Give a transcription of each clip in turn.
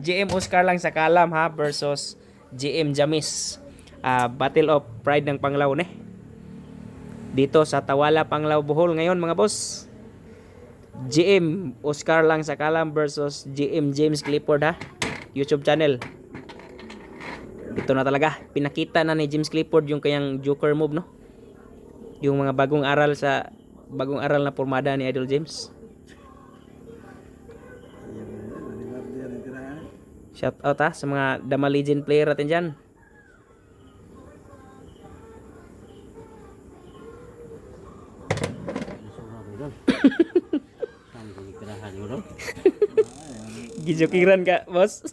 GM Oscar lang sa Kalam ha versus GM Jamis. Battle of Pride ng Panglao ne. Dito sa Tawala, Panglao, Bohol ngayon mga boss. GM Oscar lang sa Kalam versus GM James Clifford ha. YouTube channel. Ito na talaga. Pinakita na ni James Clifford yung kanyang joker move no. Yung mga bagong aral na pormada ni Idol James. Shout out ha sa mga Dama Legend player natin dyan. Gijokiran ka, boss.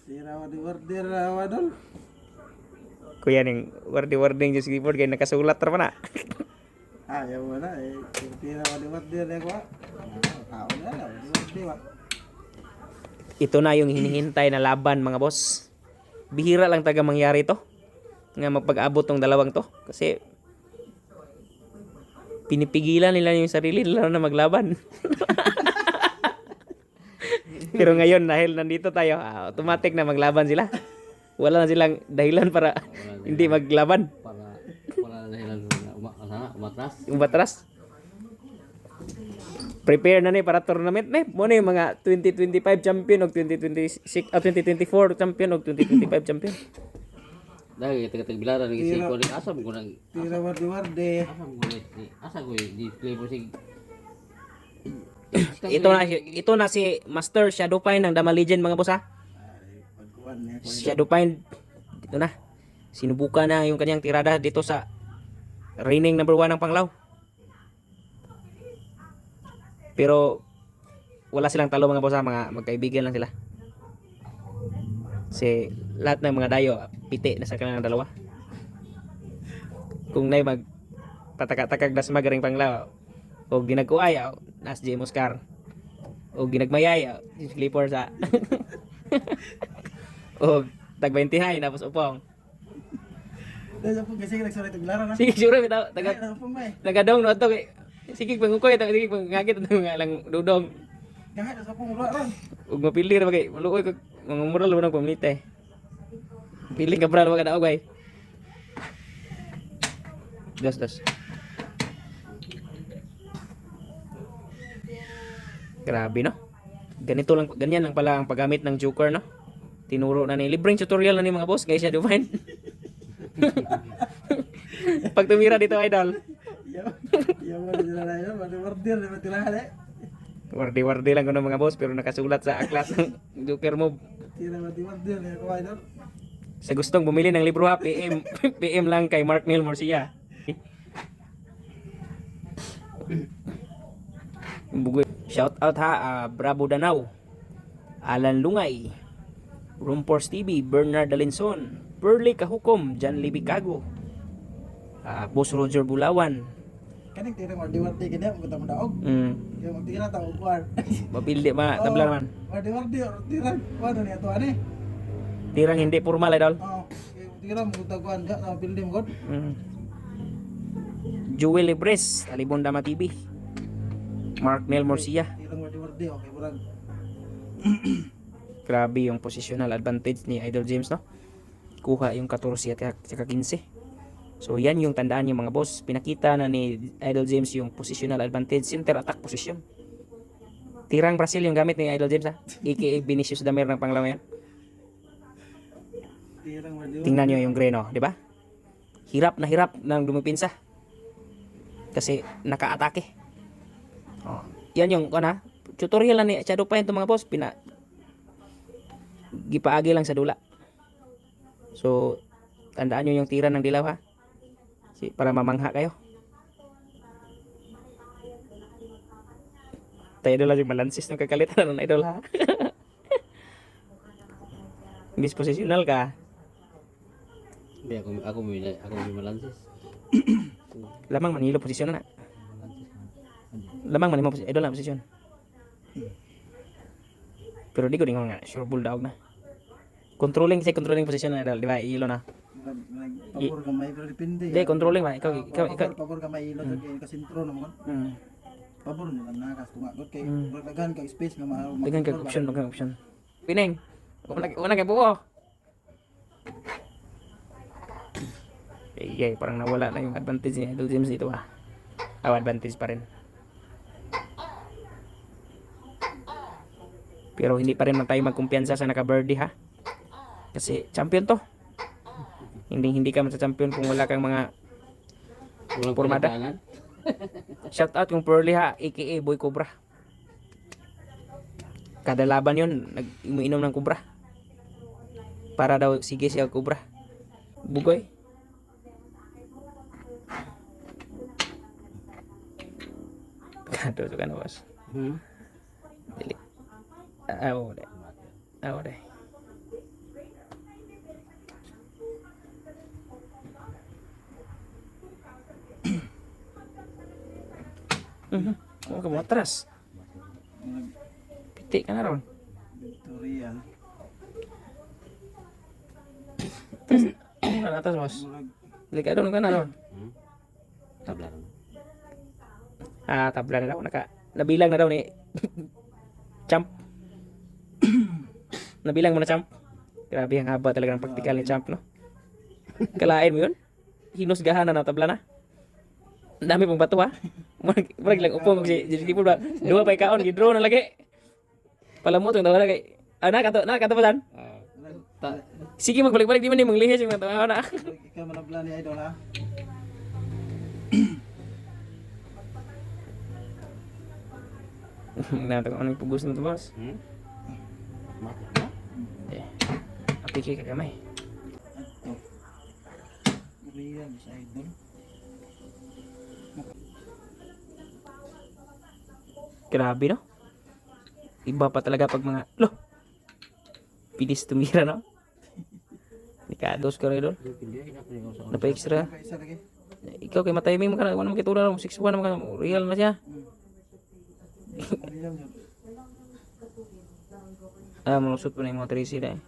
Kuya ning wardi-warding James Clifford kaya nakasulat ra pa na. Ayaw mo na eh. Tira wardi-wardi na ko. Tao na wardi wa. Ito na yung hinihintay na laban mga boss. Bihira lang taga mangyari to. Nga magpag-abot tong dalawang to. Kasi pinipigilan nila yung sarili nila na maglaban. Pero ngayon dahil nandito tayo, automatic na maglaban sila. Wala na silang dahilan para hindi maglaban. Wala na dahilan umatras. Umatras. Prepare na ni para tournament ni. Mo ni mga 2025 champion og 2026 2024 champion og 2025 champion. Dahil taga bilaran ng isip ko rin asa mo nang Tira wardi-wardi. asa ko di play mo sig Ito na si Master Shadowpine ng Dama Legend mga boss ha. Pagkuan niya ko. Shadowpine dito na. Sinubukan na yung kanyang tirada dito sa reigning number 1 ng Panglao. Pero wala silang talo mga boss ha, mga magkaibigan lang sila. Kasi lahat ng mga dayo piti na sa kanilang dalawa. Kung nay mag pataka-takag das magaring Panglao o ginagkuay nas GM Oscar o ginagmayay si Clifford sa o tag 20 hay tapos upong. Dahil po kasi nagsulat ng lara na. Sige sure bitaw Taga po may. tagadong no to sige pangukoy sige pangagit nga lang dudong Kahit sa pong ulo ron. ug mapili ra bagay maluoy kag mga moral mo ng pamilite. Piling ka bral wag na ogay. Das. Grabe no. Ganyan lang pala ang paggamit ng joker no. Tinuro na ni libreng tutorial na ni mga boss guys, siya define. Pag tumira dito idol. Yaw mo na na yun. Wardi-wardi na matirahan eh. Wardi-wardi lang kuno mga boss pero nakasulat sa aklat ng joker move. Tira wardi-wardi na ko idol. Sa gustong bumili ng libro ha, PM lang kay Mark Neil Morcia. Shout out ha, Bravo Danau, Alan Lungay, Rumpors TV, Bernard Dalinson, Pearly Kahukom, John Libicago, Boss Roger Bulawan. Kaning tira wardi-wardi kanya mo ta mo daog. Kaya magtira ta og war. Mapildi ma tabla man. Wardi-wardi tira. Wala ni ato ani. Tirang hindi formal idol. Oh, tira mo taguan ga sa pildim god. Joel Libres, Talibon Dama TV, Mark Neil Morcia. Tirang wardi-wardi okay murag. Grabe yung positional advantage ni Idol James no. Kuha yung 14 at saka 15. So yan yung tandaan yung mga boss. Pinakita na ni Idol James yung positional advantage, center attack position. Tirang Brazil yung gamit ni Idol James ha. AKA Vinicius Damer ng Panglao yan. Tirang wardi-wardi. Tingnan nyo yung Greno, di ba? Hirap ng dumipinsa. Kasi naka-atake. Oh, yan yung tutorial na ni Shadow Pine to mga boss. Gipaagi lang sa dula. So tandaan nyo yung tira ng dilaw ha. Para mamangha kayo. Tayo idol yung malansis ng kakalitan ng idol ha. Dispositional ka. Hindi ako may malansis. Lamang manilo posisyon na. Lamang manimo posisyon. Idol lang posisyon. Pero di ko nga sure bulldog na. Controlling position na idol, di ba? Ilo na. Pabor ka may pero depende. Hindi, controlling ba? Ikaw. Pabor ka may ilo sa sentro naman. Pabor nila nakas tumagot kay daghan ka space nga Dagan kag option. Pineng. Una kay buo. Okay, parang nawala na yung advantage ni Idol James dito ah. Advantage pa rin. Pero hindi pa rin man tayo magkumpiyansa sa naka-birdie ha. Kasi champion to. Hindi ka champion kung wala kang mga Walang Pormada. pinagdangan. shout out yung Pearly ha, aka Boy Cobra. Kada laban yun, umiinom ng Cobra. Para daw sige siya Cobra. Bugoy. Kado ka na boss. Dili. Aw de. Aw de. Ka mo atras. Piti ka na ron. Victorian. Ano na atas boss? Murag Delikado ka na ron. Tabla naman. Tabla na daw nabilang na daw ni Champ. Nabilang mo na Champ. Grabe ang haba talaga ng praktikal ni Champ no. Kalain mo yun? Hinusgahan na ng tabla na. Ang dami pong bato ha. Murag lang upo si Jeripo ba. Dua pa ikaon gidro na lagi. Palamot yung tawa na kay. Nakato pa san? Sige magbalik-balik di man ni manglihis yung tawa na. ikaw manabla ni Idol ha. Nato ko anong pugos nito boss. Mati ba? Eh. Apiki ka kamay. Ato. Victorian sa Idol. Grabe no. Iba pa talaga pag mga lo. Pilis tumira no. Nikados ka rin doon. Hindi, hindi ako sa Napa-extra. Pa isa lagi. Ikaw kay matiming mo ka na. Wala mo kitula na. 6-1 naman ka. Real na siya. Victorian yun. Malusot po na yung mga 3C na eh.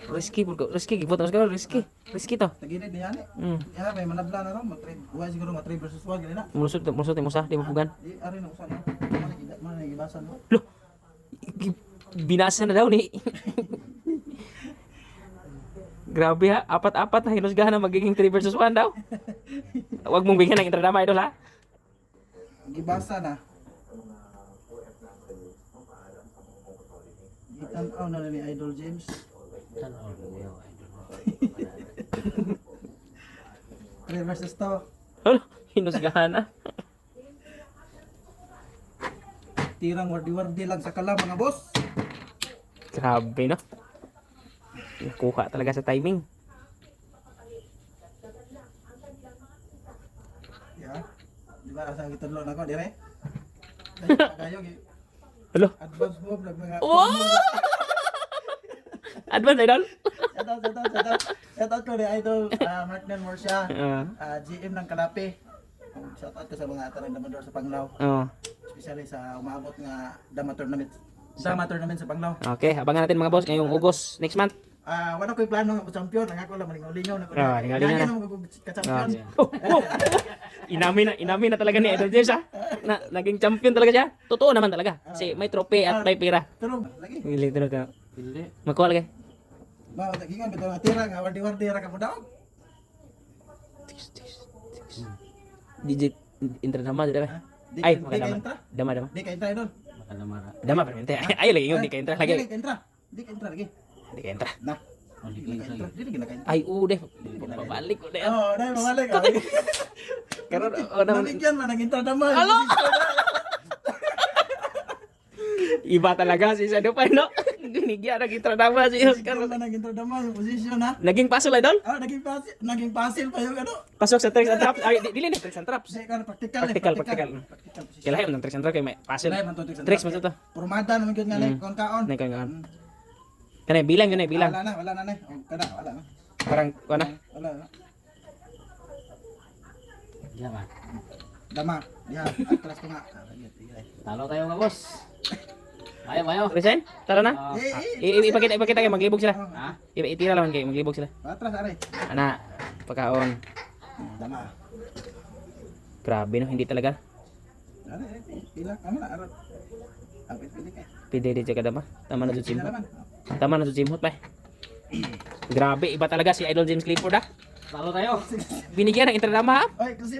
Risky po. Risky. Gipot na siguro. Risky to. Tagilid niya ni. Mm. Ya may manabla na ron, mag-trade. Buhay siguro mag-3 versus 1 gani na. Mulusot yung musa. Di mo pugan. Di ari na usan no. Mana gibasan no. Lo. Binasa na daw ni. Grabe ha. Apat-apat na hinusgahan na magiging 3 versus 1 daw. Huwag mong bigyan ng intradama idol ha. Gibasa na. Gitan-aw na ni Idol James. Tanaw ko yaw idol. 3 versus to. Ano? Hinusgahan na. Tirang wardi-wardi lang sa kala mga boss. Grabe no. Nakuha talaga sa timing. Ya. Di ba asa gitudlo nako dire? Kayo gi Hello? advance move lang mga. Oh! Advance idol? Shout out ko ni Idol Martin Morsia, Ah. GM ng Kalapi. Shout out ko sa mga atarang damador sa Panglao. Oh. Especially sa umabot nga Dama Tournament. Dama Tournament sa Panglao. Okay, abangan natin mga boss ngayong August next month. Wala ko'y plano nga champion, nangako lang malingaw-lingaw na ko. Lingaw-lingaw na. Ka-champion. Inamin na talaga ni Idol James ha. Naging champion talaga siya. Totoo naman talaga. Kasi may trophy at may pira. Pero lagi. Hindi talaga ka. Hindi. Makuha lagi. Ba, tagingan bitaw nga tira nga wardi-wardi ra ka mo daw. DJ Intra-dama dito ba? Di Ay, di ka makadama. entra. Dama. Di ka entra idol. Makalamara. Dama permente. Ay lagi yung di ka entra lagi. Di ka entra. Di ka entra lagi. Di ka entra. Nah. Only Di ka king entra. Di ka entra. Ay, ude. Babalik ko na. Oh, dai mabalik. Karon naman Nabigyan man ang entra dama. Alo! Iba talaga si Sado pa no. Ginigya naging tradama si Oscar. Oscar man ang entra dama yung position ha. Naging paso idol. Naging pasil pa yung ano. Pasok sa tricks and traps. Ay, dili ni tricks and traps. Kasi kan practical. Practical. Kailangan ng tricks and traps kay may pasil. Kailangan man to tricks and Tricks traps. mo to. Pormada naman yun nga kon kaon. Nay kan. Kanay bilang yun ay bilang. Wala na. Oh, kada wala na. Parang ano? Wala na. Yaman. Dama. Diha, atras ko nga. Talo tayo mga boss. Mayo. Resign? Tara na. Ipakita kayo maglibog sila. Ha? Itira lang kayo maglibog sila. Atras are. Ana, pagkaon. Dama. Grabe no, hindi talaga. Are, pila. Amo na arot. Apit pili ka. Pwede rin siya kadama. Tama na sa Sila simhot. naman. Tama na sa simhot pa. Grabe, iba talaga si Idol James Clifford ha. Talo tayo. Binigyan ng intradama ha. Ay, kasi